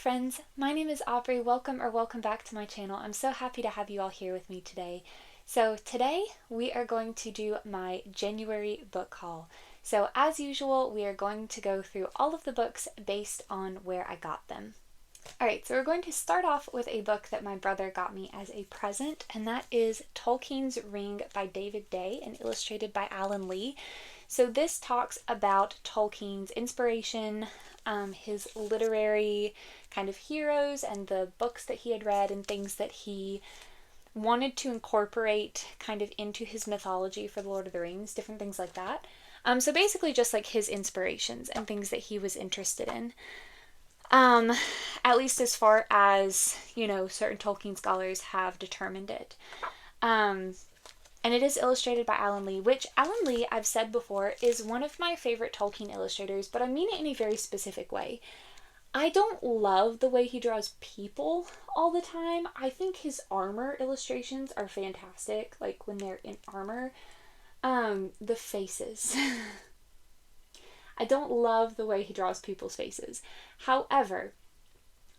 friends, my name is Aubrey. Welcome back to my channel. I'm so happy to have you all here with me today. So today we are going to do my January book haul. So as usual, we are going to go through all of the books based on where I got them. Alright, so we're going to start off with a book that my brother got me as a present, and that is Tolkien's Ring by David Day and illustrated by Alan Lee. So this talks about Tolkien's inspiration, his literary kind of heroes and the books that he had read and things that he wanted to incorporate kind of into his mythology for the Lord of the Rings, different things like that. So basically just like his inspirations and things that he was interested in. At least as far as, certain Tolkien scholars have determined it. And it is illustrated by Alan Lee, which Alan Lee, I've said before, is one of my favorite Tolkien illustrators, but I mean it in a very specific way. I don't love the way he draws people all the time. I think his armor illustrations are fantastic, like when they're in armor. The faces. I don't love the way he draws people's faces. However,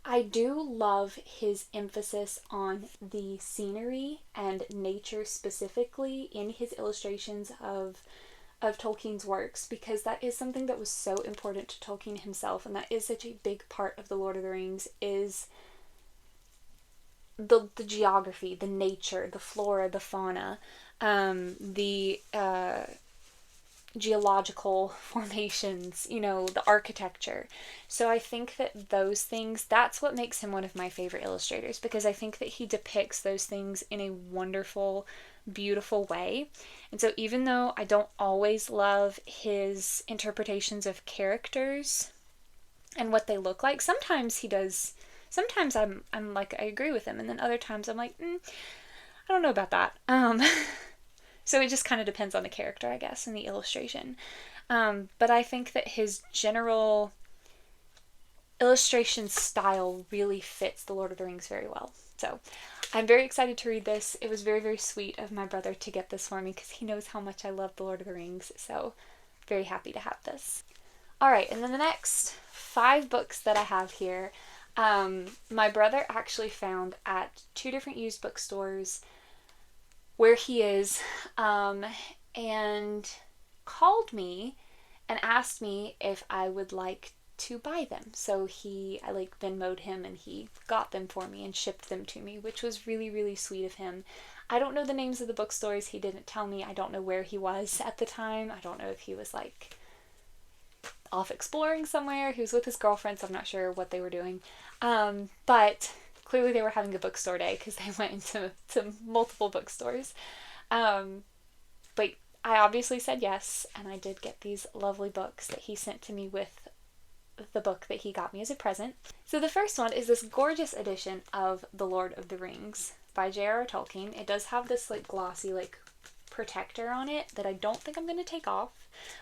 I do love his emphasis on the scenery and nature specifically in his illustrations of Tolkien's works, because that is something that was so important to Tolkien himself, and that is such a big part of the Lord of the Rings, is the geography, the nature, the flora, the fauna, the geological formations, the architecture. So I think that those things, that's what makes him one of my favorite illustrators, because I think that he depicts those things in a wonderful, beautiful way. And so even though I don't always love his interpretations of characters and what they look like, sometimes he does, sometimes I'm like, I agree with him, and then other times I'm like, I don't know about that. So it just kind of depends on the character, I guess, and the illustration. But I think that his general illustration style really fits the Lord of the Rings very well. So I'm very excited to read this. It was very, very sweet of my brother to get this for me because he knows how much I love the Lord of the Rings. So very happy to have this. Alright, and then the next 5 books that I have here, my brother actually found at 2 different used bookstores where he is, and called me and asked me if I would like to buy them. So I Venmo'd him and he got them for me and shipped them to me, which was really, really sweet of him. I don't know the names of the bookstores. He didn't tell me. I don't know where he was at the time. I don't know if he was off exploring somewhere. He was with his girlfriend, so I'm not sure what they were doing. But clearly they were having a bookstore day because they went into multiple bookstores. But I obviously said yes, and I did get these lovely books that he sent to me with the book that he got me as a present. So the first one is this gorgeous edition of The Lord of the Rings by J.R.R. Tolkien. It does have this glossy protector on it that I don't think I'm going to take off,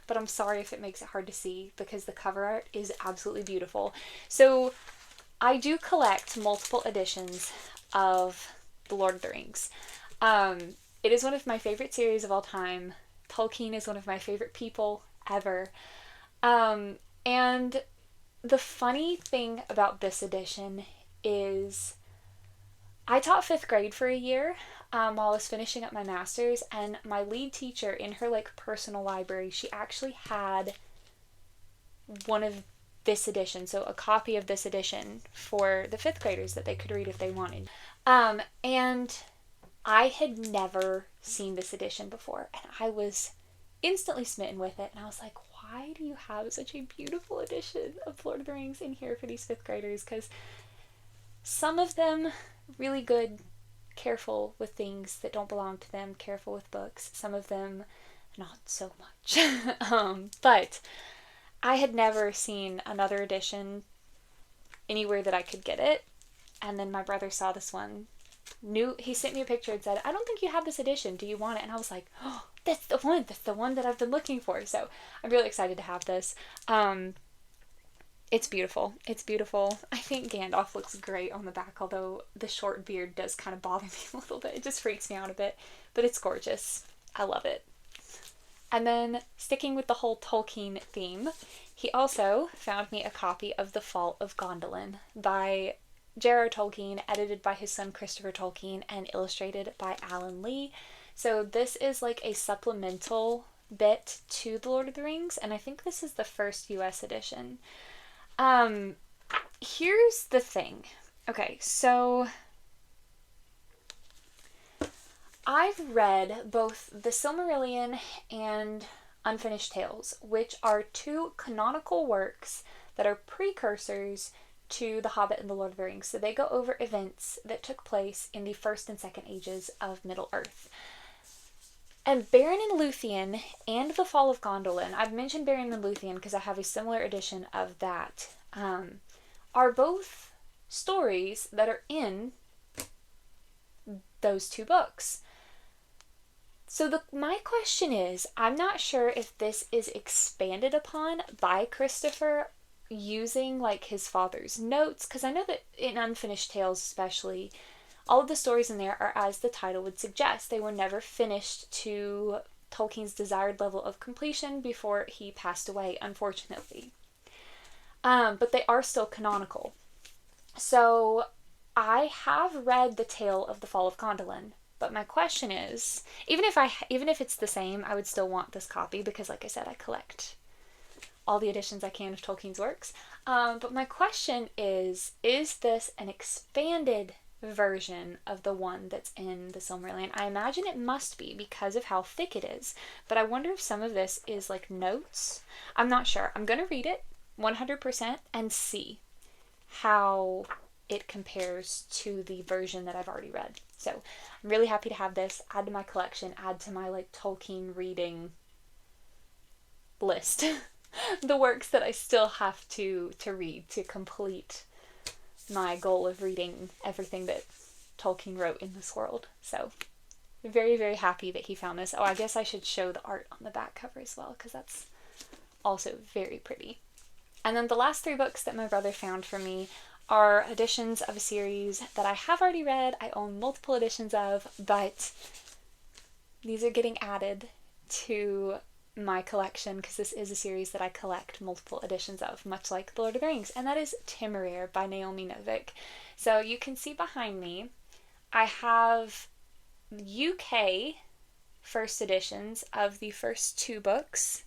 but I'm sorry if it makes it hard to see because the cover art is absolutely beautiful. So I do collect multiple editions of The Lord of the Rings. It is one of my favorite series of all time. Tolkien is one of my favorite people ever. And the funny thing about this edition is I taught 5th grade for a year while I was finishing up my master's, and my lead teacher in her personal library, she actually had one of this edition, so a copy of this edition for the 5th graders that they could read if they wanted. And I had never seen this edition before, and I was instantly smitten with it, and I was like, why do you have such a beautiful edition of Lord of the Rings in here for these 5th graders? Because some of them really good, careful with things that don't belong to them, careful with books. Some of them not so much. But I had never seen another edition anywhere that I could get it, and then my brother saw this one. He sent me a picture and said, I don't think you have this edition, do you want it? And I was like, oh, that's the one that I've been looking for. So I'm really excited to have this. It's beautiful. I think Gandalf looks great on the back, although the short beard does kind of bother me a little bit. It just freaks me out a bit, but it's gorgeous. I love it. And then, sticking with the whole Tolkien theme, he also found me a copy of The Fall of Gondolin by J.R.R. Tolkien, edited by his son Christopher Tolkien, and illustrated by Alan Lee. So this is like a supplemental bit to The Lord of the Rings, and I think this is the first US edition. Here's the thing. Okay, so I've read both The Silmarillion and Unfinished Tales, which are two canonical works that are precursors to The Hobbit and The Lord of the Rings. So they go over events that took place in the first and second ages of Middle-earth. And Beren and Luthien and The Fall of Gondolin, I've mentioned Beren and Luthien because I have a similar edition of that, are both stories that are in those two books. So my question is, I'm not sure if this is expanded upon by Christopher using like his father's notes, because I know that in Unfinished Tales especially, all of the stories in there are as the title would suggest. They were never finished to Tolkien's desired level of completion before he passed away, unfortunately. But they are still canonical. So I have read the tale of The Fall of Gondolin, but my question is, even if it's the same, I would still want this copy because, like I said, I collect all the editions I can of Tolkien's works. But my question is this an expanded version of the one that's in the Silmarillion? I imagine it must be because of how thick it is, but I wonder if some of this is like notes. I'm not sure. I'm going to read it 100% and see how it compares to the version that I've already read. So I'm really happy to have this, add to my collection, add to my like Tolkien reading list. The works that I still have to read to complete my goal of reading everything that Tolkien wrote in this world. So very, very happy that he found this. Oh, I guess I should show the art on the back cover as well, because that's also very pretty. And then the last three books that my brother found for me are editions of a series that I have already read. I own multiple editions of, but these are getting added to my collection because this is a series that I collect multiple editions of, much like The Lord of the Rings, and that is Temeraire by Naomi Novik. So you can see behind me, I have UK first editions of the first two books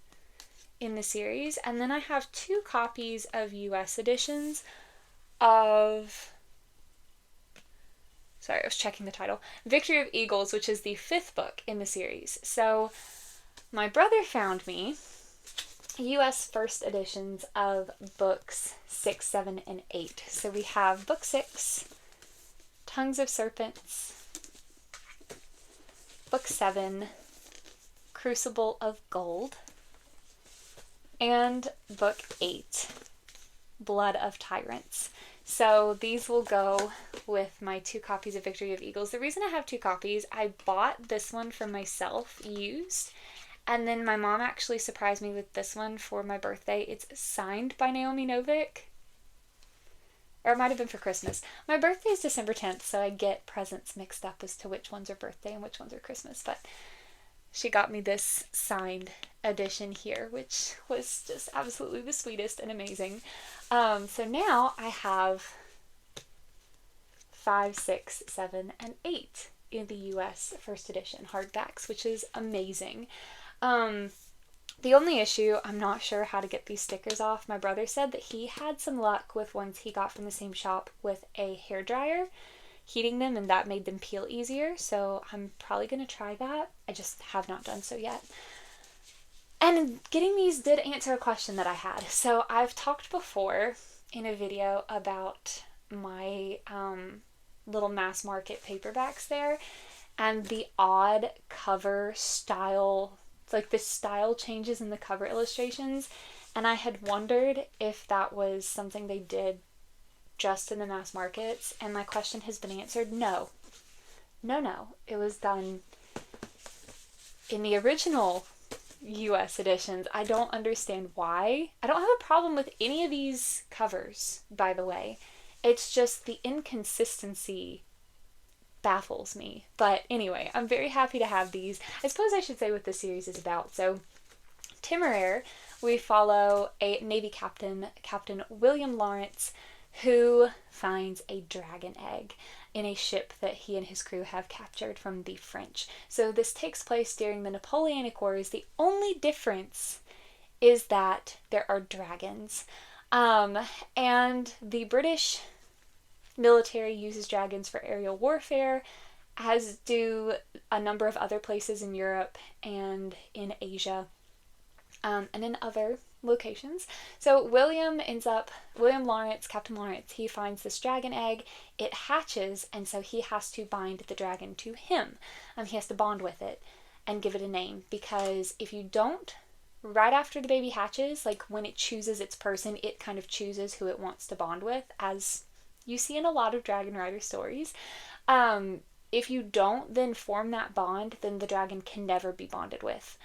in the series, and then I have two copies of US editions of, sorry, I was checking the title, Victory of Eagles, which is the fifth book in the series. So my brother found me US first editions of books 6, 7, and 8. So we have book 6, Tongues of Serpents, book 7, Crucible of Gold, and book 8, Blood of Tyrants. So these will go with my two copies of Victory of Eagles. The reason I have two copies, I bought this one for myself used, and then my mom actually surprised me with this one for my birthday. It's signed by Naomi Novik. Or it might have been for Christmas. My birthday is December 10th, so I get presents mixed up as to which ones are birthday and which ones are Christmas. But she got me this signed edition here, which was just absolutely the sweetest and amazing. So now I have 5, 6, 7, and 8 in the US first edition hardbacks, which is amazing. The only issue, I'm not sure how to get these stickers off. My brother said that he had some luck with ones he got from the same shop with a hairdryer, heating them, and that made them peel easier. So I'm probably going to try that. I just have not done so yet. And getting these did answer a question that I had. So I've talked before in a video about my little mass market paperbacks there and the odd cover style, like the style changes in the cover illustrations, and I had wondered if that was something they did just in the mass markets, and my question has been answered. No. It was done in the original US editions. I don't understand why. I don't have a problem with any of these covers, by the way. It's just the inconsistency baffles me. But anyway, I'm very happy to have these. I suppose I should say what this series is about. So Temeraire, we follow a Navy captain, Captain William Lawrence, who finds a dragon egg in a ship that he and his crew have captured from the French. So this takes place during the Napoleonic Wars. The only difference is that there are dragons. And the British military uses dragons for aerial warfare, as do a number of other places in Europe and in Asia, and in other locations. So William Lawrence, Captain Lawrence, he finds this dragon egg, it hatches, and so he has to bind the dragon to him. He has to bond with it and give it a name, because if you don't, right after the baby hatches, like when it chooses its person, it kind of chooses who it wants to bond with, as you see in a lot of Dragon Rider stories. If you don't then form that bond, then the dragon can never be bonded with.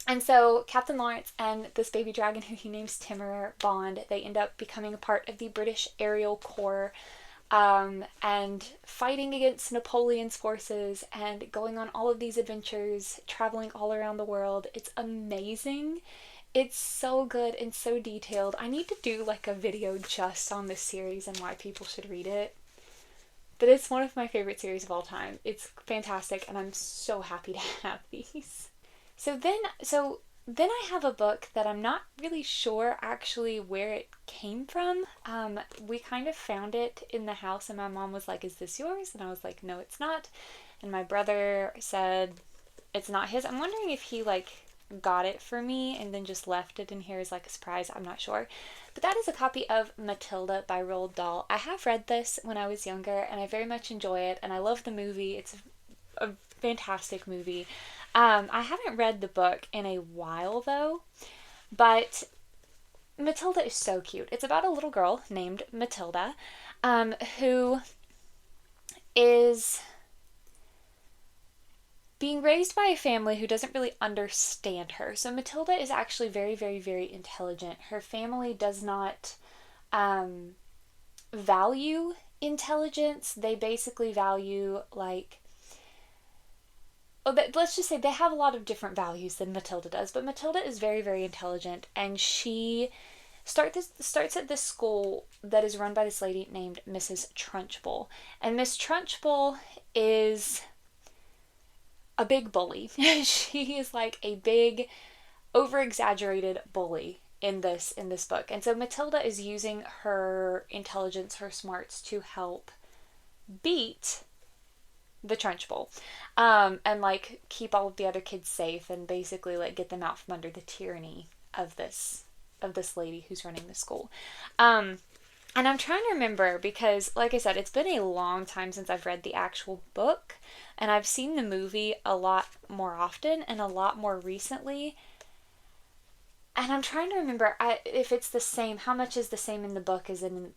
And so Captain Lawrence and this baby dragon, who he names Temeraire, bond. They end up becoming a part of the British Aerial Corps, and fighting against Napoleon's forces and going on all of these adventures, traveling all around the world. It's amazing. It's so good and so detailed. I need to do like a video just on this series and why people should read it. But it's one of my favorite series of all time. It's fantastic, and I'm so happy to have these. So then I have a book that I'm not really sure actually where it came from. We kind of found it in the house, and my mom was like, "Is this yours?" And I was like, "No, it's not." And my brother said it's not his. I'm wondering if he like got it for me and then just left it in here as like a surprise. I'm not sure. But that is a copy of Matilda by Roald Dahl. I have read this when I was younger, and I very much enjoy it, and I love the movie. It's a fantastic movie. I haven't read the book in a while though, but Matilda is so cute. It's about a little girl named Matilda, who is being raised by a family who doesn't really understand her. So Matilda is actually very, very, very intelligent. Her family does not value intelligence. They basically value like, let's just say they have a lot of different values than Matilda does, but Matilda is very, very intelligent, and she starts at this school that is run by this lady named Mrs. Trunchbull. And Miss Trunchbull is a big bully. She is like a big, over-exaggerated bully in this book. And so Matilda is using her intelligence, her smarts, to help beat the Trunchbull, and like keep all of the other kids safe, and basically like get them out from under the tyranny of this lady who's running the school. And I'm trying to remember, because like I said, it's been a long time since I've read the actual book, and I've seen the movie a lot more often and a lot more recently. And I'm trying to remember if it's the same, how much is the same in the book as in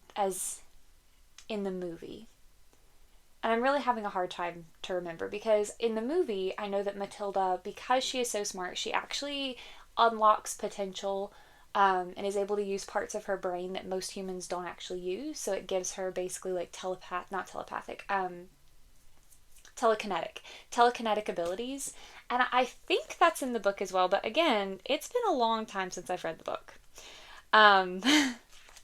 the movie. And I'm really having a hard time to remember, because in the movie, I know that Matilda, because she is so smart, she actually unlocks potential, and is able to use parts of her brain that most humans don't actually use. So it gives her basically like telekinetic abilities. And I think that's in the book as well. But again, it's been a long time since I've read the book.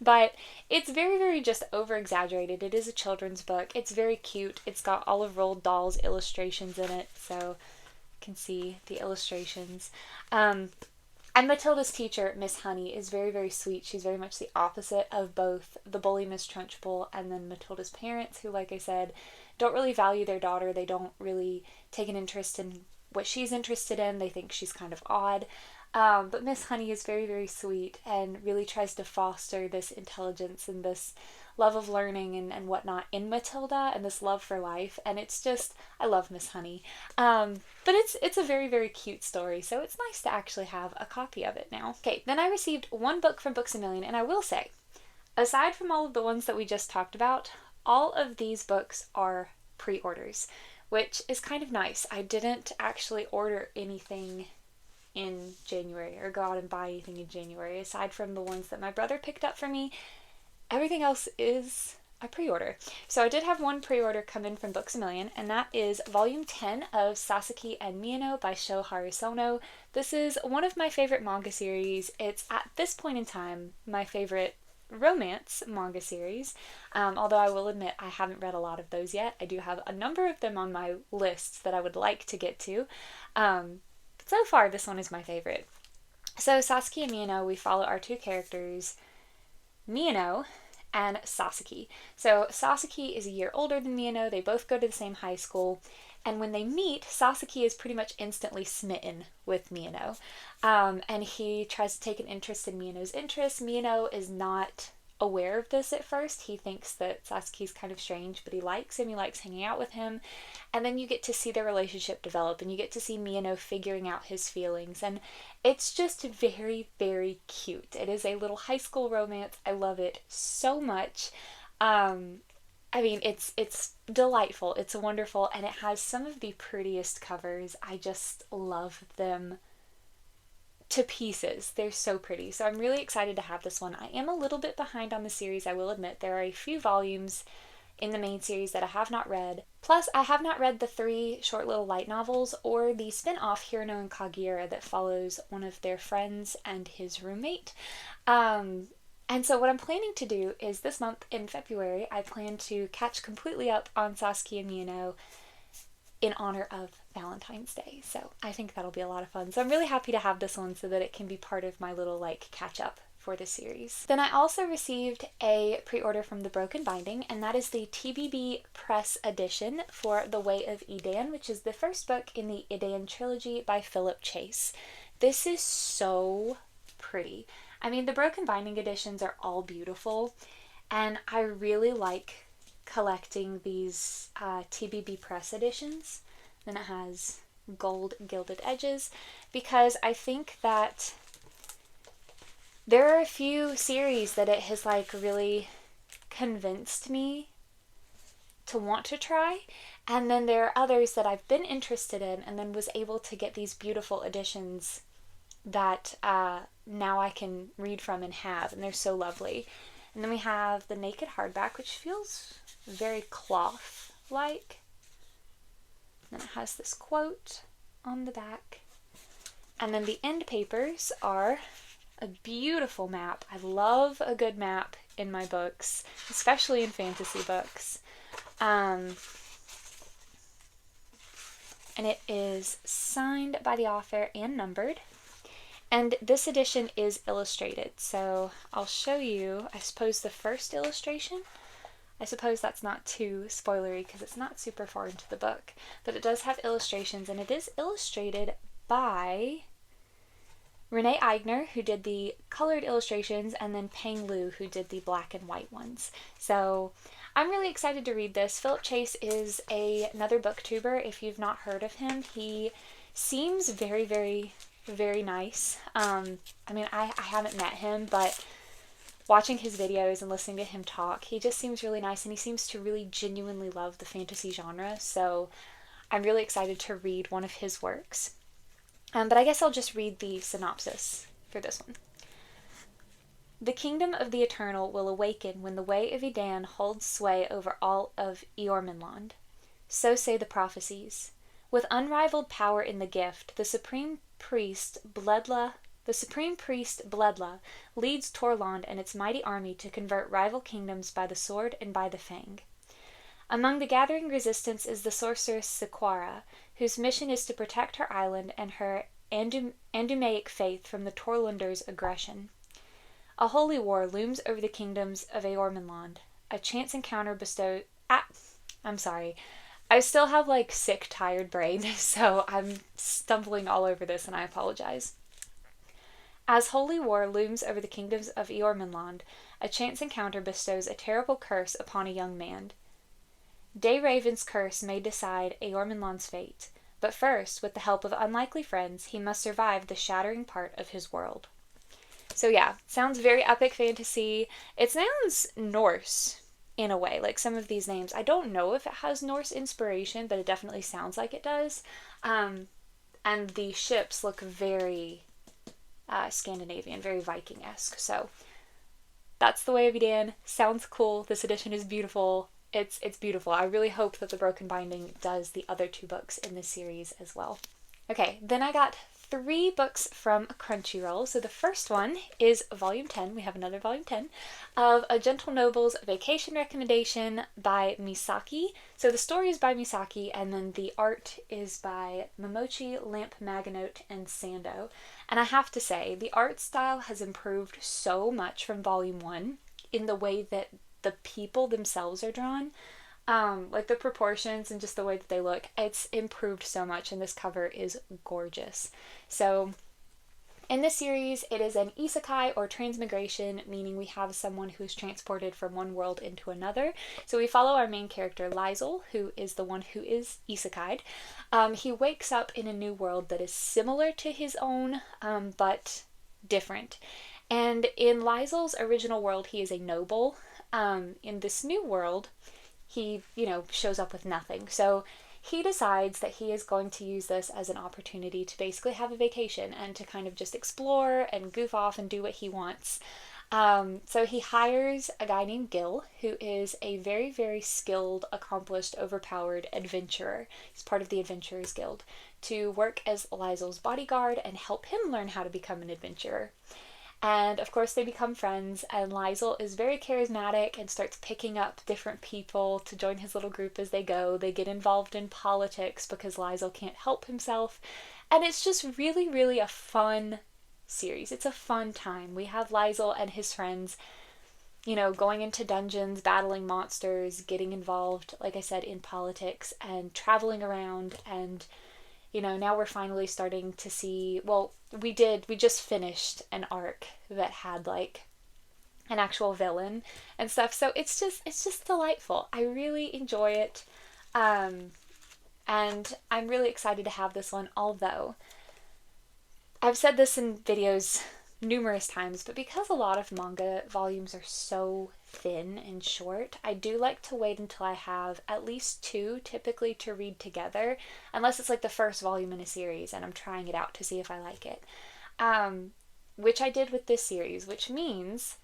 But it's very, very just over-exaggerated. It is a children's book. It's very cute. It's got all of Roald Dahl's illustrations in it, so you can see the illustrations. And Matilda's teacher, Miss Honey, is very, very sweet. She's very much the opposite of both the bully Miss Trunchbull and then Matilda's parents, who, like I said, don't really value their daughter. They don't really take an interest in what she's interested in. They think she's kind of odd. But Miss Honey is very, very sweet and really tries to foster this intelligence and this love of learning and whatnot in Matilda, and this love for life. And it's just, I love Miss Honey. But it's a very, very cute story, so it's nice to actually have a copy of it now. Okay, then I received one book from Books A Million, and I will say, aside from all of the ones that we just talked about, all of these books are pre-orders, which is kind of nice. I didn't actually order anything in January or go out and buy anything in January, aside from the ones that my brother picked up for me. Everything else is a pre-order. So I did have one pre-order come in from Books A Million, and that is volume 10 of Sasaki and Miyano by Sho Harusono. This is one of my favorite manga series. It's at this point in time my favorite romance manga series, although I will admit I haven't read a lot of those yet. I do have a number of them on my lists that I would like to get to, but so far this one is my favorite. So Sasaki and Miyano, we follow our two characters, Miyano and Sasaki. So Sasaki is a year older than Miyano. They both go to the same high school. And when they meet, Sasaki is pretty much instantly smitten with Miyano. And he tries to take an interest in Miyano's interests. Miyano is not aware of this at first. He thinks that Sasaki's kind of strange, but he likes him. He likes hanging out with him. And then you get to see their relationship develop, and you get to see Miyano figuring out his feelings. And it's just very, very cute. It is a little high school romance. I love it so much. I mean, it's delightful. It's wonderful, and it has some of the prettiest covers. I just love them to pieces. They're so pretty. So I'm really excited to have this one. I am a little bit behind on the series, I will admit. There are a few volumes in the main series that I have not read. Plus, I have not read the 3 short little light novels or the spin-off Hirano and Kaguya that follows one of their friends and his roommate. And so what I'm planning to do is this month in February, I plan to catch completely up on Sasaki and Miyano in honor of Valentine's Day. So I think that'll be a lot of fun. So I'm really happy to have this one so that it can be part of my little catch up for the series. Then I also received a pre-order from The Broken Binding, and that is the TBB Press edition for The Way of Edan, which is the first book in the Edan trilogy by Philip Chase. This is so pretty. I mean, the Broken Binding editions are all beautiful, and I really like collecting these TBB Press editions. Then it has gold gilded edges, because I think that there are a few series that it has really convinced me to want to try, and then there are others that I've been interested in and then was able to get these beautiful editions that now I can read from and have, and they're so lovely. And then we have the Naked hardback, which feels very cloth-like. And then it has this quote on the back. And then the end papers are a beautiful map. I love a good map in my books, especially in fantasy books. And it is signed by the author and numbered. And this edition is illustrated, so I'll show you, I suppose, the first illustration. I suppose that's not too spoilery because it's not super far into the book, but it does have illustrations, and it is illustrated by Renee Eigner, who did the colored illustrations, and then Peng Lu, who did the black and white ones. So I'm really excited to read this. Philip Chase is another booktuber. If you've not heard of him, he seems very, very, very nice. I mean, I haven't met him, but watching his videos and listening to him talk, he just seems really nice, and he seems to really genuinely love the fantasy genre, so I'm really excited to read one of his works. But I guess I'll just read the synopsis for this one. The kingdom of the Eternal will awaken when the way of Edan holds sway over all of Eormenland. So say the prophecies. With unrivaled power in the gift, the supreme priest Bledla leads Torland and its mighty army to convert rival kingdoms by the sword and by the fang. Among the gathering resistance is the sorceress Sequara, whose mission is to protect her island and her Andumaic faith from the Torlanders' aggression. A holy war looms over the kingdoms of Eormenland. A chance encounter bestows... I'm sorry. I still have sick, tired brain, so I'm stumbling all over this, and I apologize. As holy war looms over the kingdoms of Eormenland, a chance encounter bestows a terrible curse upon a young man. Dayraven's curse may decide Eormenland's fate, but first, with the help of unlikely friends, he must survive the shattering part of his world. So yeah, sounds very epic fantasy. It sounds Norse in a way, some of these names. I don't know if it has Norse inspiration, but it definitely sounds like it does. And the ships look very Scandinavian, very Viking-esque. So That's The Way of Edan. Sounds cool. This edition is beautiful. It's beautiful. I really hope that the Broken Binding does the other 2 books in this series as well. Okay, then I got 3 books from Crunchyroll. So the first one is Volume 10. We have another Volume 10 of A Gentle Noble's Vacation Recommendation by Misaki. So the story is by Misaki, and then the art is by Momochi, Lamp Maganote, and Sando. And I have to say, the art style has improved so much from Volume 1 in the way that the people themselves are drawn. Like the proportions and just the way that they look, it's improved so much, and this cover is gorgeous. So in this series, it is an isekai or transmigration, meaning we have someone who is transported from one world into another. So we follow our main character, Lizel, who is the one who is isekai'd. He wakes up in a new world that is similar to his own, but different. And in Lizel's original world, he is a noble. In this new world, he, shows up with nothing. So he decides that he is going to use this as an opportunity to basically have a vacation and to kind of just explore and goof off and do what he wants. So he hires a guy named Gil, who is a very, very skilled, accomplished, overpowered adventurer. He's part of the Adventurers Guild, to work as Lizel's bodyguard and help him learn how to become an adventurer. And of course they become friends, and Lizel is very charismatic and starts picking up different people to join his little group as they go. They get involved in politics because Lizel can't help himself. And it's just really, really a fun series. It's a fun time. We have Lizel and his friends, going into dungeons, battling monsters, getting involved, like I said, in politics, and traveling around. And now we're finally starting to see, we just finished an arc that had like an actual villain and stuff. So it's just delightful. I really enjoy it. And I'm really excited to have this one, although I've said this in videos numerous times, but because a lot of manga volumes are so thin and short, I do like to wait until I have at least 2 typically to read together, unless it's like the first volume in a series and I'm trying it out to see if I like it. Which I did with this series, which means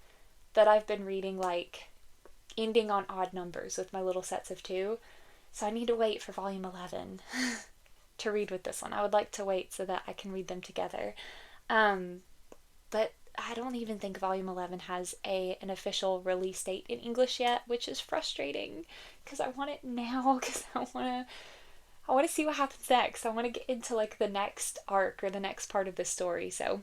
that I've been reading like ending on odd numbers with my little sets of 2. So I need to wait for volume 11 to read with this one. I would like to wait so that I can read them together. But I don't even think volume 11 has an official release date in English yet, which is frustrating because I want it now, because I want to see what happens next. I want to get into like the next arc or the next part of the story. So,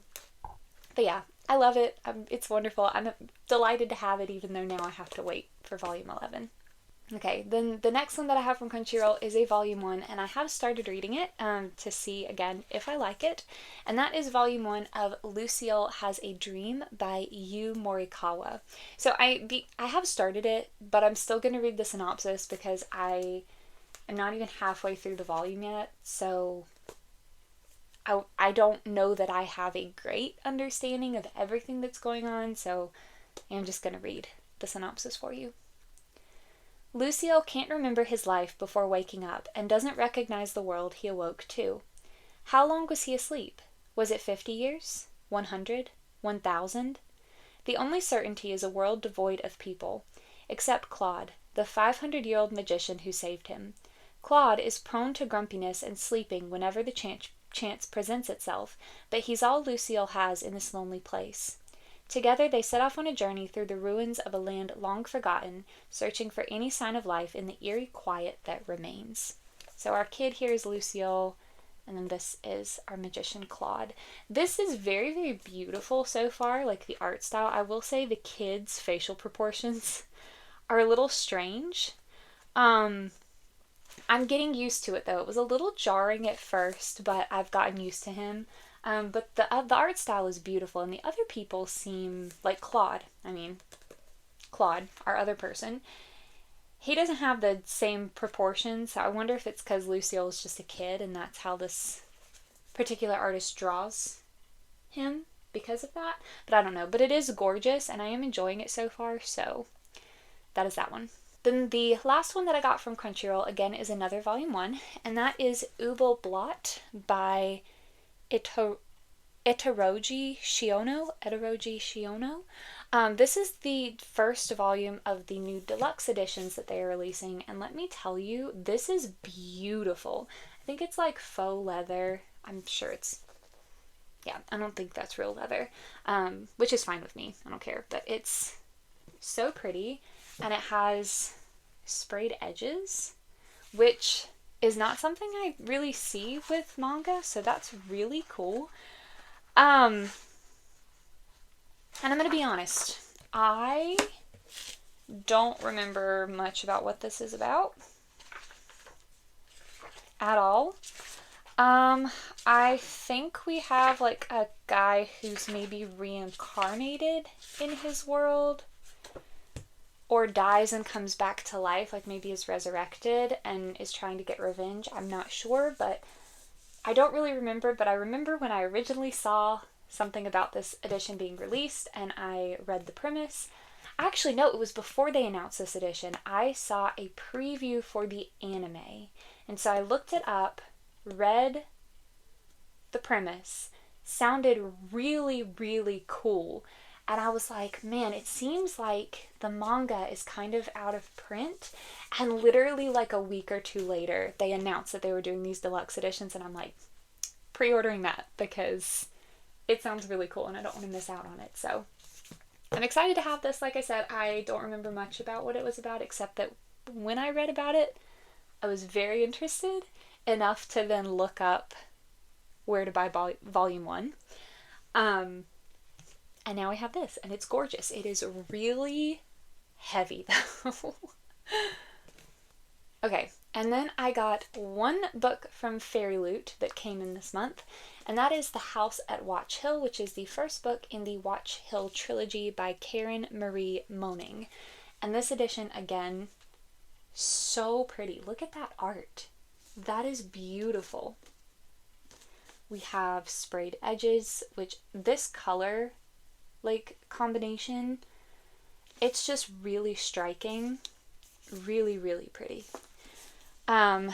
but yeah, I love it. It's wonderful. I'm delighted to have it, even though now I have to wait for volume 11. Okay, then the next one that I have from Crunchyroll is a volume 1, and I have started reading it to see again if I like it, and that is volume 1 of Lucille Has a Dream by Yu Morikawa. So I have started it, but I'm still going to read the synopsis because I am not even halfway through the volume yet, so I don't know that I have a great understanding of everything that's going on, so I'm just going to read the synopsis for you. Lucille can't remember his life before waking up and doesn't recognize the world he awoke to. How long was he asleep? Was it 50 years? 100? 1,000? The only certainty is a world devoid of people, except Claude, the 500-year-old magician who saved him. Claude is prone to grumpiness and sleeping whenever the chance presents itself, but he's all Lucille has in this lonely place. Together they set off on a journey through the ruins of a land long forgotten, searching for any sign of life in the eerie quiet that remains. So our kid here is Lucille, and then this is our magician Claude. This is very, very beautiful so far, like the art style. I will say the kid's facial proportions are a little strange. I'm getting used to it though. It was a little jarring at first, but I've gotten used to him. But the art style is beautiful, and the other people seem like Claude, our other person. He doesn't have the same proportions, so I wonder if it's because Lucille is just a kid and that's how this particular artist draws him because of that. But I don't know. But it is gorgeous, and I am enjoying it so far, so that is that one. Then the last one that I got from Crunchyroll, again, is another volume 1, and that is Ubel Blot by Eteroji Shiono. This is the first volume of the new deluxe editions that they are releasing, and let me tell you, this is beautiful. I think it's like faux leather. I'm sure it's, yeah, I don't think that's real leather, which is fine with me. I don't care, but it's so pretty, and it has sprayed edges, which is not something I really see with manga, so that's really cool. And I'm gonna be honest, I don't remember much about what this is about at all. I think we have like a guy who's maybe reincarnated in his world, or dies and comes back to life, like maybe is resurrected and is trying to get revenge. I'm not sure, but I don't really remember, but I remember when I originally saw something about this edition being released and I read the premise. Actually, no, it was before they announced this edition. I saw a preview for the anime, and so I looked it up, read the premise, sounded really, really cool. And I was like, man, it seems like the manga is kind of out of print. And literally like a week or two later, they announced that they were doing these deluxe editions. And I'm like, pre-ordering that because it sounds really cool and I don't want to miss out on it. So I'm excited to have this. Like I said, I don't remember much about what it was about, except that when I read about it, I was very interested enough to then look up where to buy volume 1. And now I have this, and it's gorgeous. It is really heavy, though. Okay, and then I got one book from Fairy Loot that came in this month, and that is The House at Watch Hill, which is the first book in the Watch Hill trilogy by Karen Marie Moning. And this edition, again, so pretty. Look at that art. That is beautiful. We have sprayed edges, which this color like combination, it's just really striking, really, really pretty. And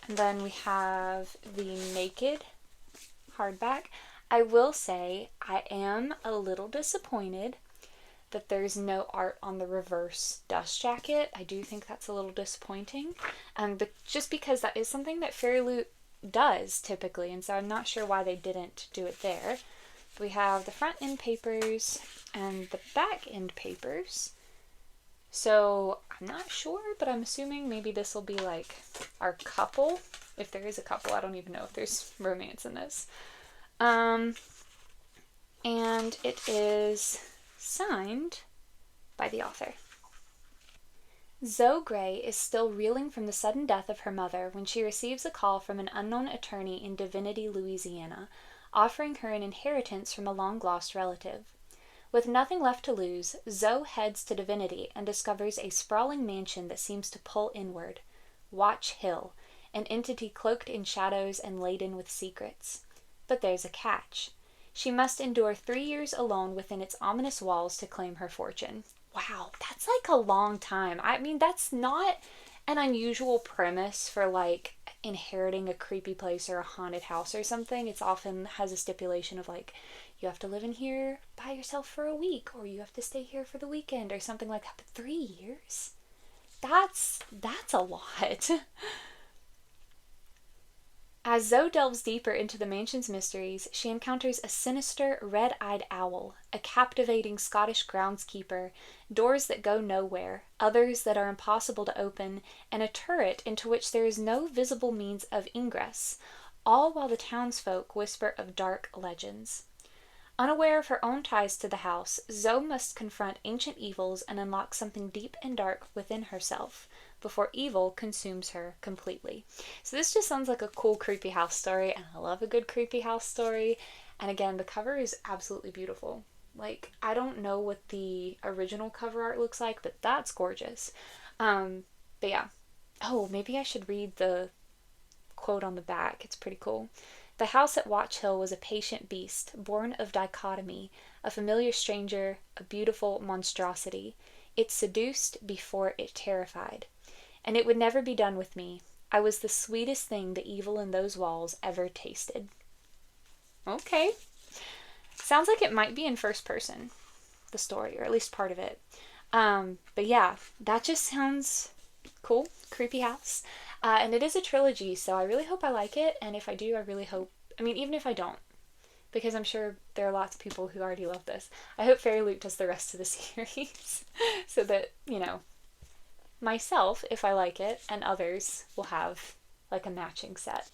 then we have the Naked hardback. I will say I am a little disappointed that there's no art on the reverse dust jacket. I do think that's a little disappointing, but just because that is something that Fairy Loot does typically, and so I'm not sure why they didn't do it there. We have the front end papers and the back end papers. So I'm not sure, but I'm assuming maybe this will be like our couple. If there is a couple, I don't even know if there's romance in this. And it is signed by the author. Zoe Gray is still reeling from the sudden death of her mother when she receives a call from an unknown attorney in Divinity, Louisiana, offering her an inheritance from a long-lost relative. With nothing left to lose, Zoe heads to Divinity and discovers a sprawling mansion that seems to pull inward. Watch Hill, an entity cloaked in shadows and laden with secrets. But there's a catch. She must endure 3 years alone within its ominous walls to claim her fortune. Wow, that's like a long time. I mean, that's not an unusual premise for like inheriting a creepy place or a haunted house or something. It's often has a stipulation of like, you have to live in here by yourself for a week, or you have to stay here for the weekend or something like that. But 3 years? That's a lot. As Zoe delves deeper into the mansion's mysteries, she encounters a sinister, red-eyed owl, a captivating Scottish groundskeeper, doors that go nowhere, others that are impossible to open, and a turret into which there is no visible means of ingress, all while the townsfolk whisper of dark legends. Unaware of her own ties to the house, Zoe must confront ancient evils and unlock something deep and dark within herself before evil consumes her completely. So this just sounds like a cool creepy house story, and I love a good creepy house story. And again, the cover is absolutely beautiful. Like, I don't know what the original cover art looks like, but that's gorgeous. But yeah. Oh, maybe I should read the quote on the back. It's pretty cool. The house at Watch Hill was a patient beast, born of dichotomy, a familiar stranger, a beautiful monstrosity. It seduced before it terrified. And it would never be done with me. I was the sweetest thing the evil in those walls ever tasted. Okay. Sounds like it might be in first person, the story, or at least part of it. But yeah, that just sounds cool. Creepy house. And it is a trilogy, so I really hope I like it. And if I do, I really hope, I mean, even if I don't, because I'm sure there are lots of people who already love this, I hope Fairy Loot does the rest of the series so that, you know, myself, if I like it, and others will have like a matching set.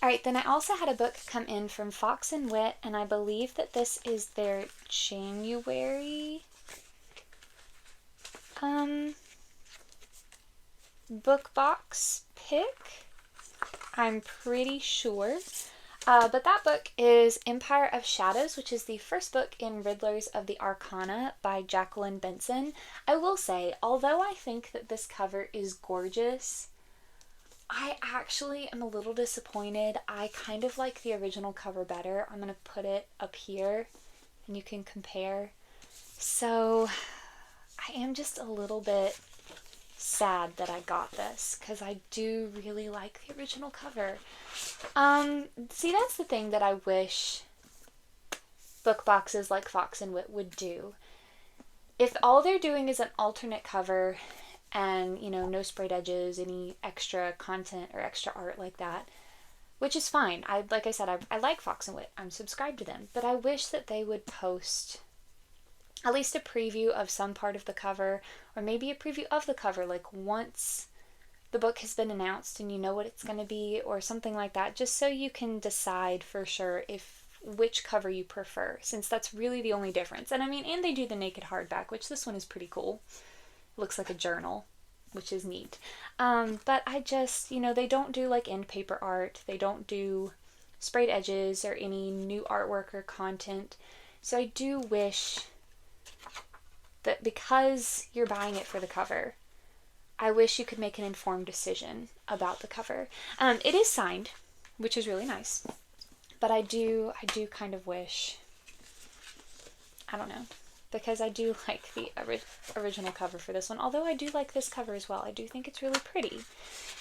Alright, then I also had a book come in from Fox and Wit, and I believe that this is their January book box pick. I'm pretty sure. But that book is Empire of Shadows, which is the first book in Riddlers of the Arcana by Jacqueline Benson. I will say, although I think that this cover is gorgeous, I actually am a little disappointed. I kind of like the original cover better. I'm going to put it up here and you can compare. So I am just a little bit sad that I got this because I do really like the original cover. See, that's the thing that I wish book boxes like Fox and Wit would do. If all they're doing is an alternate cover and, you know, no sprayed edges, any extra content or extra art like that, which is fine. Like I said, I like Fox and Wit. I'm subscribed to them. But I wish that they would post at least a preview of some part of the cover, or maybe a preview of the cover, like once the book has been announced and you know what it's going to be, or something like that, just so you can decide for sure which cover you prefer, since that's really the only difference. And I mean, and they do the naked hardback, which this one is pretty cool. Looks like a journal, which is neat. But I just, you know, they don't do like end paper art. They don't do sprayed edges or any new artwork or content. So I do wish that because you're buying it for the cover, I wish you could make an informed decision about the cover. It is signed, which is really nice. But I do kind of wish, I don't know, because I do like the original cover for this one. Although I do like this cover as well. I do think it's really pretty.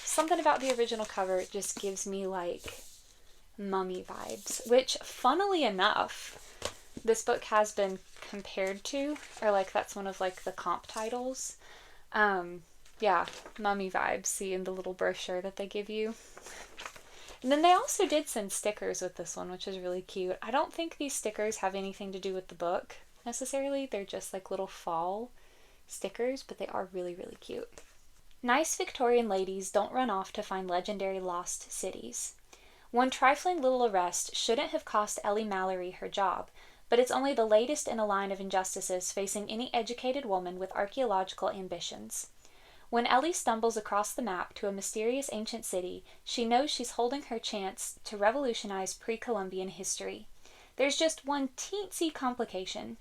Something about the original cover just gives me like mummy vibes, which funnily enough, this book has been compared to, or like that's one of like the comp titles. Yeah, mummy vibes, see in the little brochure that they give you. And then they also did send stickers with this one, which is really cute. I don't think these stickers have anything to do with the book necessarily. They're just like little fall stickers, but they are really, really cute. Nice Victorian ladies don't run off to find legendary lost cities. One trifling little arrest shouldn't have cost Ellie Mallory her job, but it's only the latest in a line of injustices facing any educated woman with archaeological ambitions. When Ellie stumbles across the map to a mysterious ancient city, she knows she's holding her chance to revolutionize pre-Columbian history. There's just one teensy complication.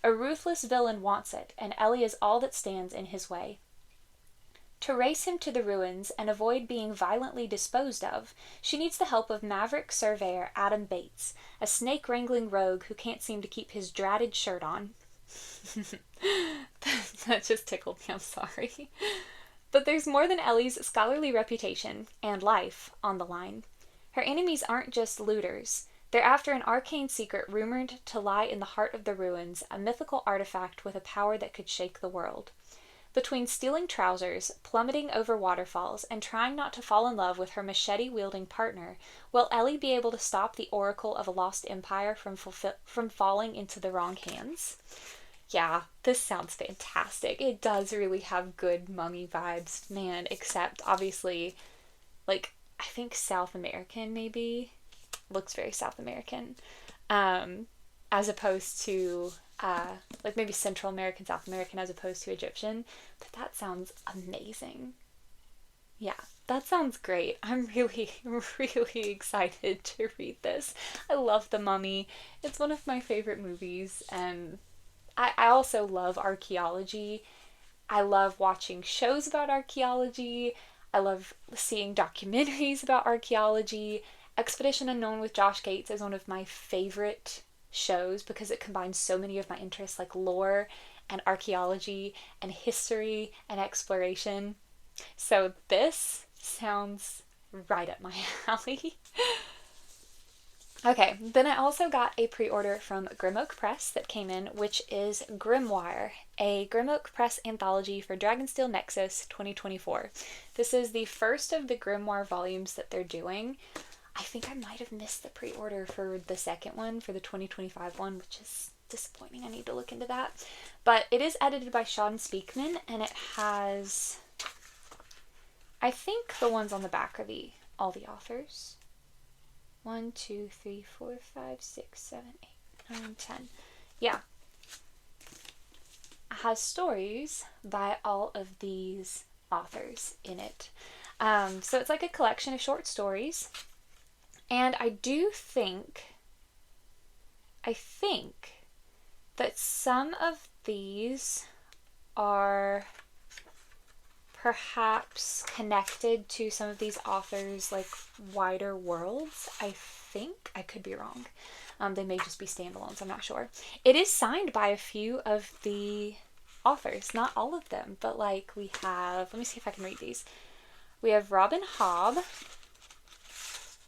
A ruthless villain wants it, and Ellie is all that stands in his way. To race him to the ruins and avoid being violently disposed of, she needs the help of maverick surveyor Adam Bates, a snake-wrangling rogue who can't seem to keep his dratted shirt on. That just tickled me, I'm sorry. But there's more than Ellie's scholarly reputation and life on the line. Her enemies aren't just looters. They're after an arcane secret rumored to lie in the heart of the ruins, a mythical artifact with a power that could shake the world. Between stealing trousers, plummeting over waterfalls, and trying not to fall in love with her machete-wielding partner, will Ellie be able to stop the Oracle of a Lost Empire from falling into the wrong hands? Yeah, this sounds fantastic. It does really have good mummy vibes, man, except obviously, like, I think South American maybe. Looks very South American. As opposed to, like maybe Central American, South American as opposed to Egyptian. But that sounds amazing. Yeah, that sounds great. I'm really, really excited to read this. I love The Mummy. It's one of my favorite movies, and I also love archaeology. I love watching shows about archaeology. I love seeing documentaries about archaeology. Expedition Unknown with Josh Gates is one of my favorite shows because it combines so many of my interests like lore and archaeology and history and exploration. So this sounds right up my alley. Okay, then I also got a pre-order from Grimoak Press that came in, which is Grimoire, a Grimoak Press anthology for Dragonsteel Nexus 2024. This is the first of the Grimoire volumes that they're doing. I think I might have missed the pre-order for the second one, for the 2025 one, which is disappointing. I need to look into that. But it is edited by Sean Speakman, and it has, I think the ones on the back are all the authors. 1, 2, 3, 4, 5, 6, 7, 8, 9, 10. Yeah. It has stories by all of these authors in it. So it's like a collection of short stories. And I think that some of these are perhaps connected to some of these authors' like wider worlds. I think. I could be wrong. They may just be standalones, I'm not sure. It is signed by a few of the authors, not all of them, but like we have, let me see if I can read these. We have Robin Hobb.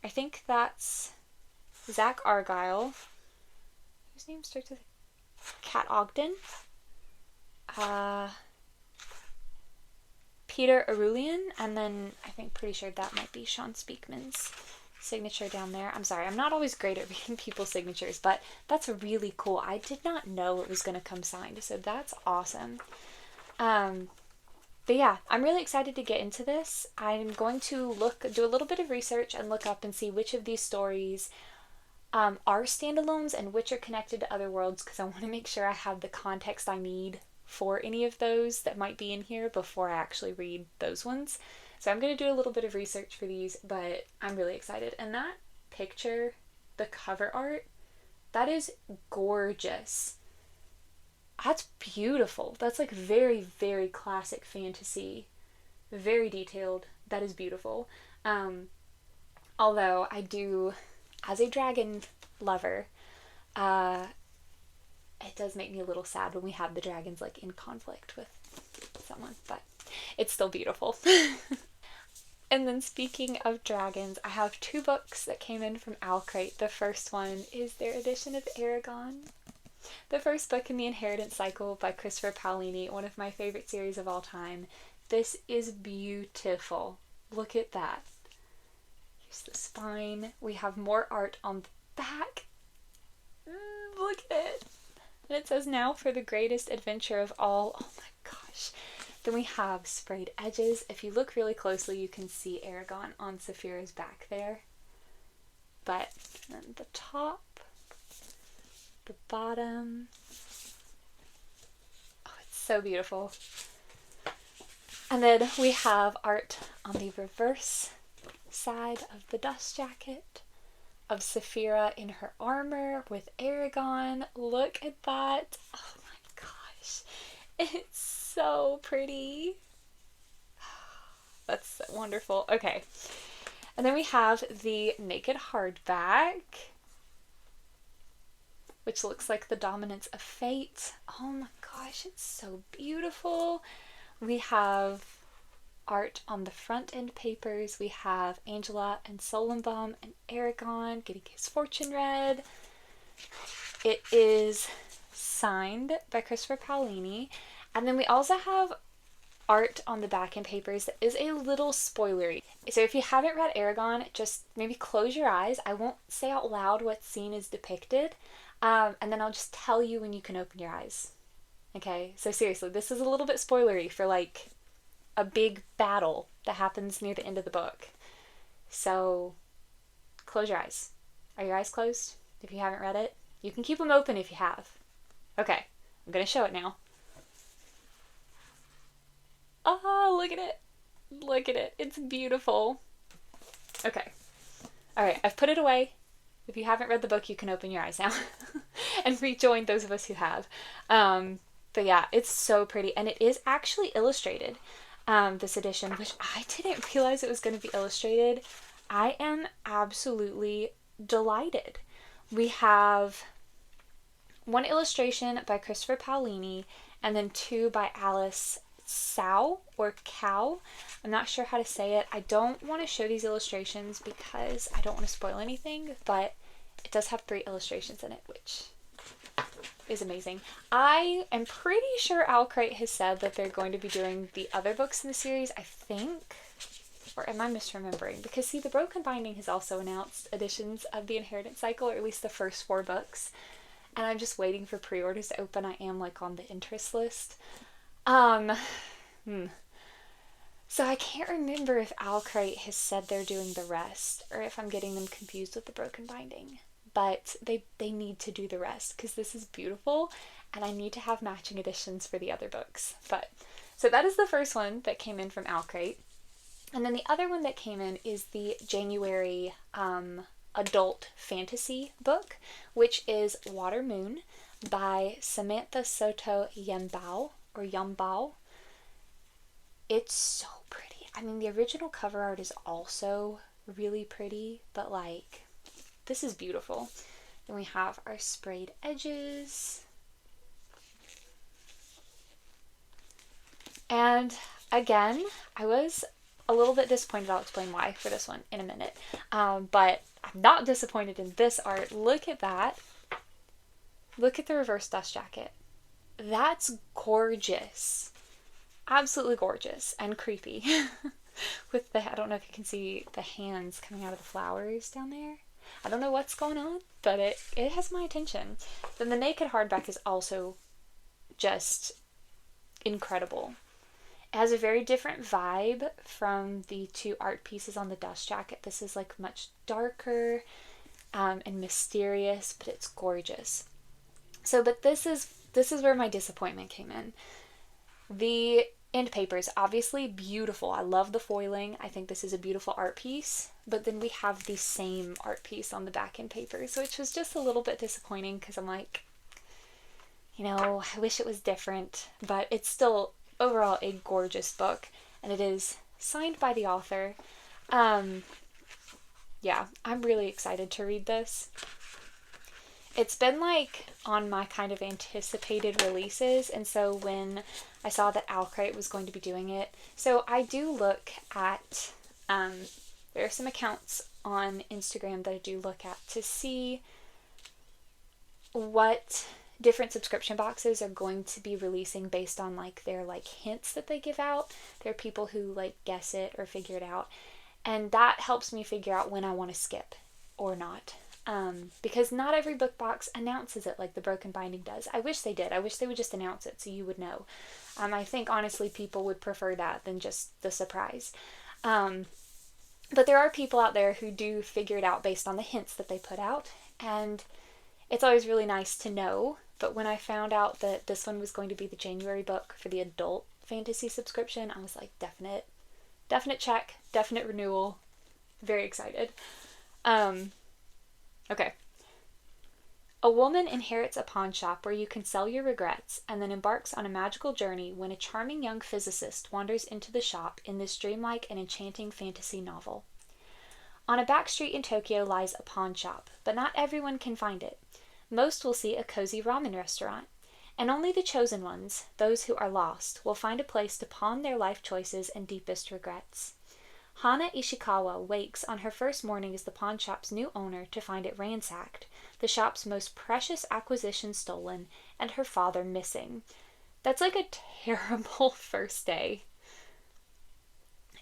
I think that's Zach Argyle. Whose name starts with Kat Ogden. Peter Arulian, and then I think pretty sure that might be Sean Speakman's signature down there. I'm sorry, I'm not always great at reading people's signatures, but that's really cool. I did not know it was going to come signed, so that's awesome. But yeah, I'm really excited to get into this. I'm going to do a little bit of research and look up and see which of these stories are standalones and which are connected to other worlds, because I want to make sure I have the context I need for any of those that might be in here before I actually read those ones. So I'm going to do a little bit of research for these, but I'm really excited. And that picture, the cover art, that is gorgeous. That's beautiful. That's like very, very classic fantasy. Very detailed. That is beautiful. Although I do, as a dragon lover, it does make me a little sad when we have the dragons like in conflict with someone, but it's still beautiful. And then speaking of dragons, I have 2 books that came in from Owlcrate. The first one is their edition of Eragon. The first book in the Inheritance Cycle by Christopher Paolini, one of my favorite series of all time. This is beautiful. Look at that. Here's the spine. We have more art on the back. Look at it. And it says, "Now for the greatest adventure of all." Oh my gosh. Then we have sprayed edges. If you look really closely, you can see Eragon on Saphira's back there. But then the top, the bottom. Oh, it's so beautiful. And then we have art on the reverse side of the dust jacket of Saphira in her armor with Eragon. Look at that. Oh my gosh. It's so pretty. That's wonderful. Okay. And then we have the naked hardback, which looks like the dominance of fate. Oh my gosh, it's so beautiful. We have art on the front end papers. We have Angela and Solemnbaum and Eragon getting his fortune read. It is signed by Christopher Paolini. And then we also have art on the back end papers that is a little spoilery. So if you haven't read Eragon, just maybe close your eyes. I won't say out loud what scene is depicted. And then I'll just tell you when you can open your eyes. Okay? So seriously, this is a little bit spoilery for like a big battle that happens near the end of the book. So close your eyes. Are your eyes closed? If you haven't read it, you can keep them open if you have. Okay, I'm gonna show it now. Oh, look at it. Look at it. It's beautiful. Okay. Alright, I've put it away. If you haven't read the book, you can open your eyes now and rejoin those of us who have. But yeah, it's so pretty. And it is actually illustrated, this edition, which I didn't realize it was going to be illustrated. I am absolutely delighted. We have 1 illustration by Christopher Paolini and then 2 by Alice Sow or Cow. I'm not sure how to say it. I don't want to show these illustrations because I don't want to spoil anything, but It does have 3 illustrations in it, which is amazing. I am pretty sure Owlcrite has said that they're going to be doing the other books in the series, I think. Or am I misremembering? Because see, the Broken Binding has also announced editions of the Inheritance Cycle, or at least the first 4 books. And I'm just waiting for pre-orders to open. I am like on the interest list. So I can't remember if Owlcrite has said they're doing the rest, or if I'm getting them confused with the Broken Binding. But they need to do the rest, because this is beautiful, and I need to have matching editions for the other books. But so that is the first one that came in from Owlcrite. And then the other one that came in is the January adult fantasy book, which is Water Moon by Samantha Soto Yambao. It's so pretty. I mean, the original cover art is also really pretty, but like, this is beautiful. Then we have our sprayed edges. And again, I was a little bit disappointed. I'll explain why for this one in a minute. But I'm not disappointed in this art. Look at that. Look at the reverse dust jacket. That's gorgeous. Absolutely gorgeous and creepy. With the, I don't know if you can see the hands coming out of the flowers down there. I don't know what's going on, but it has my attention. Then the naked hardback is also just incredible. It has a very different vibe from the 2 art pieces on the dust jacket. This is like much darker and mysterious, but it's gorgeous. So, but this is where my disappointment came in. The end paper is obviously beautiful. I love the foiling. I think this is a beautiful art piece. But then we have the same art piece on the back end papers, which was just a little bit disappointing because I'm like, you know, I wish it was different. But it's still overall a gorgeous book, and it is signed by the author. Yeah, I'm really excited to read this. It's been like on my kind of anticipated releases, and so when I saw that Owlcrite was going to be doing it, so I do look at, there are some accounts on Instagram that I do look at to see what different subscription boxes are going to be releasing based on like their like hints that they give out. There are people who like guess it or figure it out, and that helps me figure out when I want to skip or not. Because not every book box announces it like the Broken Binding does. I wish they did. I wish they would just announce it so you would know. I think honestly people would prefer that than just the surprise. But there are people out there who do figure it out based on the hints that they put out, and it's always really nice to know. But when I found out that this one was going to be the January book for the adult fantasy subscription, I was like, definite check, definite renewal. Very excited. Okay. A woman inherits a pawn shop where you can sell your regrets and then embarks on a magical journey when a charming young physicist wanders into the shop in this dreamlike and enchanting fantasy novel. On a back street in Tokyo lies a pawn shop, but not everyone can find it. Most will see a cozy ramen restaurant, and only the chosen ones, those who are lost, will find a place to pawn their life choices and deepest regrets. Hana Ishikawa wakes on her first morning as the pawn shop's new owner to find it ransacked, the shop's most precious acquisition stolen, and her father missing. That's like a terrible first day.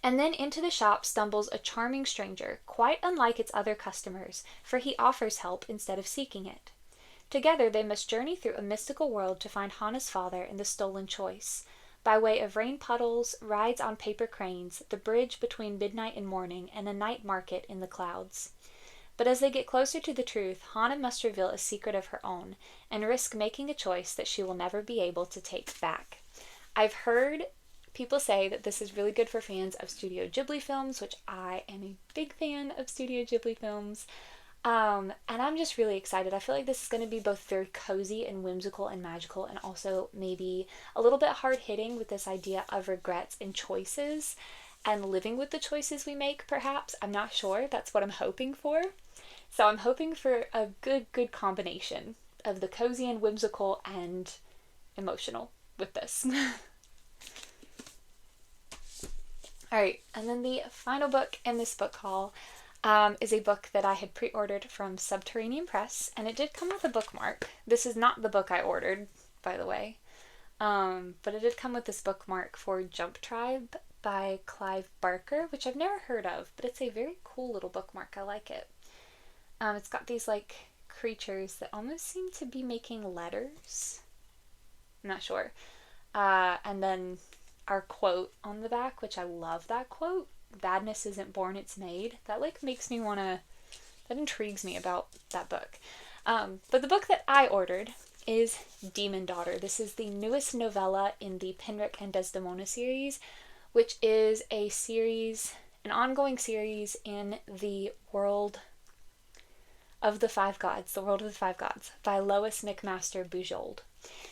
And then into the shop stumbles a charming stranger, quite unlike its other customers, for he offers help instead of seeking it. Together they must journey through a mystical world to find Hana's father and the stolen choice, by way of rain puddles, rides on paper cranes, the bridge between midnight and morning, and a night market in the clouds. But as they get closer to the truth, Hana must reveal a secret of her own, and risk making a choice that she will never be able to take back. I've heard people say that this is really good for fans of Studio Ghibli films, which I am a big fan of Studio Ghibli films. And I'm just really excited. I feel like this is going to be both very cozy and whimsical and magical, and also maybe a little bit hard-hitting with this idea of regrets and choices and living with the choices we make, perhaps. I'm not sure. That's what I'm hoping for. So I'm hoping for a good combination of the cozy and whimsical and emotional with this. Alright, and then the final book in this book haul is a book that I had pre-ordered from Subterranean Press, and it did come with a bookmark. This is not the book I ordered, by the way, but it did come with this bookmark for Jump Tribe by Clive Barker, which I've never heard of, but it's a very cool little bookmark. I like it. It's got these like creatures that almost seem to be making letters. I'm not sure. And then our quote on the back, which I love that quote. Badness isn't born, it's made. That like makes me that intrigues me about that book. But the book that I ordered is Demon Daughter. This is the newest novella in the Penric and Desdemona series, which is an ongoing series in the world of the Five Gods, the World of the Five Gods, by Lois McMaster Bujold.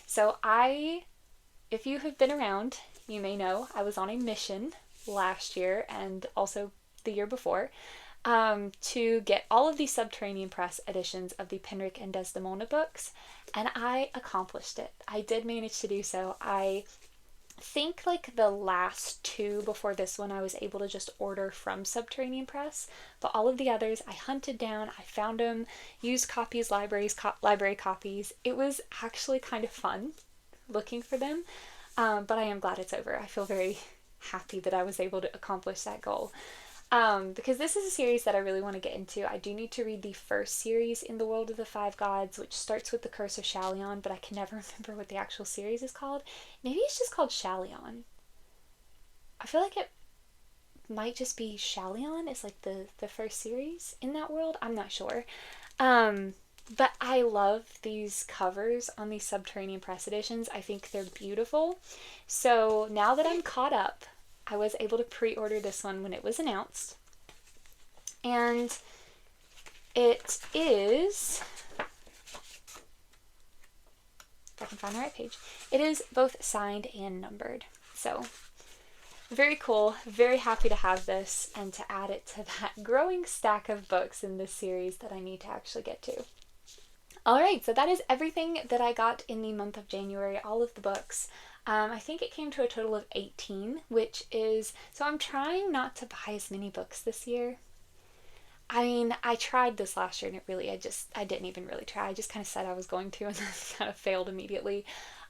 So if you have been around, you may know I was on a mission last year and also the year before to get all of the Subterranean Press editions of the Penric and Desdemona books, and I accomplished it. I did manage to do so. I think like the last two before this one I was able to just order from Subterranean Press, but all of the others I hunted down, I found them, used copies, library copies. It was actually kind of fun looking for them, but I am glad it's over. I feel very happy that I was able to accomplish that goal. Because this is a series that I really want to get into. I do need to read the first series in the World of the Five Gods, which starts with the Curse of Shalion, but I can never remember what the actual series is called. Maybe it's just called Shalion. I feel like it might just be Shalion is like the first series in that world. I'm not sure. But I love these covers on these Subterranean Press editions. I think they're beautiful. So now that I'm caught up, I was able to pre-order this one when it was announced. And it is, if I can find the right page, it is both signed and numbered. So very cool, very happy to have this and to add it to that growing stack of books in this series that I need to actually get to. Alright, so that is everything that I got in the month of January, all of the books. I think it came to a total of 18, which is, so I'm trying not to buy as many books this year. I mean, I tried this last year and I didn't even really try. I just kind of said I was going to and then kind of failed immediately.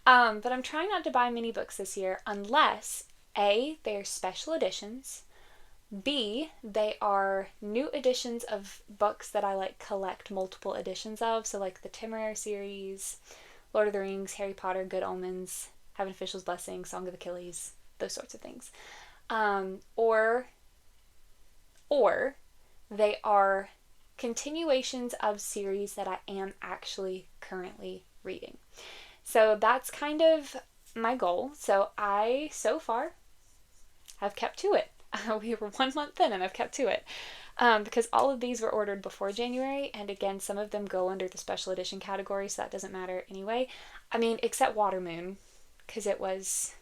But I'm trying not to buy many books this year unless A, they're special editions, B, they are new editions of books that I like collect multiple editions of, so like the Temeraire series, Lord of the Rings, Harry Potter, Good Omens, Heaven Official's Blessing, Song of Achilles, those sorts of things. Or they are continuations of series that I am actually currently reading. So that's kind of my goal. So I, so far, have kept to it. We were 1 month in and I've kept to it. Because all of these were ordered before January, and again, some of them go under the special edition category, so that doesn't matter anyway. I mean, except Watermoon, because it was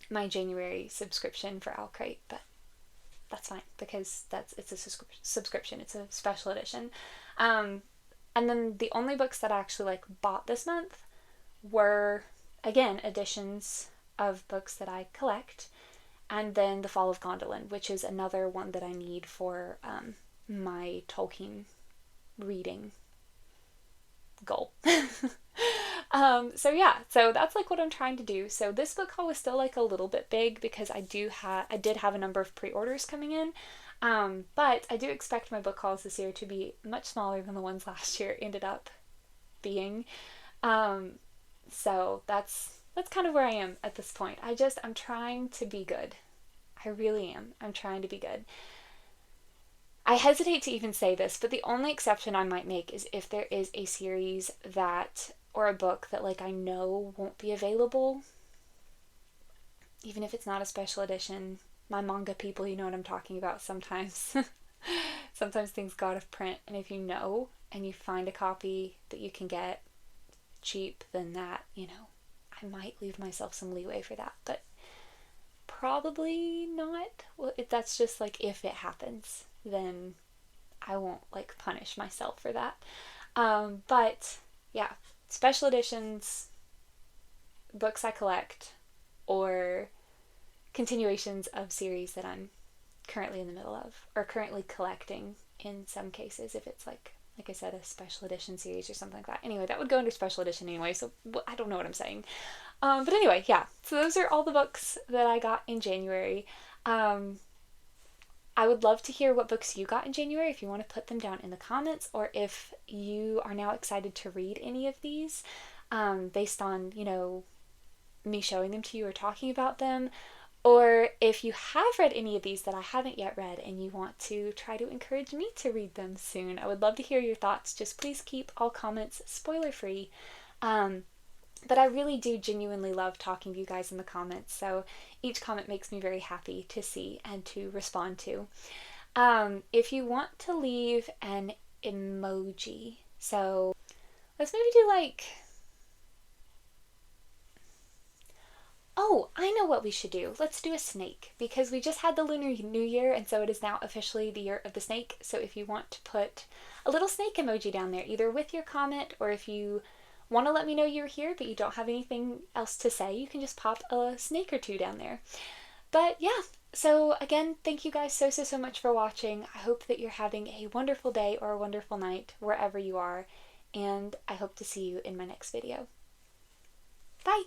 my January subscription for Owlcrate, but that's fine, because it's a subscription, it's a special edition. And then the only books that I actually bought this month were, again, editions of books that I collect, and then The Fall of Gondolin, which is another one that I need for my Tolkien reading goal. So that's what I'm trying to do. So this book haul was still a little bit big because I did have a number of pre-orders coming in, but I do expect my book hauls this year to be much smaller than the ones last year ended up being. So that's kind of where I am at this point. I'm trying to be good. I really am. I'm trying to be good. I hesitate to even say this, but the only exception I might make is if there is a series or a book that I know won't be available, even if it's not a special edition. My manga people, you know what I'm talking about sometimes. Sometimes things go out of print, and if you know and you find a copy that you can get cheap, then that, I might leave myself some leeway for that, but probably not. Well, that's just if it happens, then I won't punish myself for that. But yeah, special editions, books I collect, or continuations of series that I'm currently in the middle of, or currently collecting in some cases, if it's like I said, a special edition series or something like that. Anyway, that would go under special edition anyway, so I don't know what I'm saying. But anyway, yeah, so those are all the books that I got in January. I would love to hear what books you got in January, if you want to put them down in the comments, or if you are now excited to read any of these based on, you know, me showing them to you or talking about them, or if you have read any of these that I haven't yet read and you want to try to encourage me to read them soon. I would love to hear your thoughts. Just please keep all comments spoiler free. But I really do genuinely love talking to you guys in the comments, so each comment makes me very happy to see and to respond to. If you want to leave an emoji, so let's maybe do like... Oh, I know what we should do. Let's do a snake, because we just had the Lunar New Year, and so it is now officially the year of the snake. So if you want to put a little snake emoji down there, either with your comment, or if you want to let me know you're here but you don't have anything else to say, you can just pop a snake or two down there. But yeah, so again, thank you guys so much for watching. I hope that you're having a wonderful day or a wonderful night wherever you are, and I hope to see you in my next video. Bye!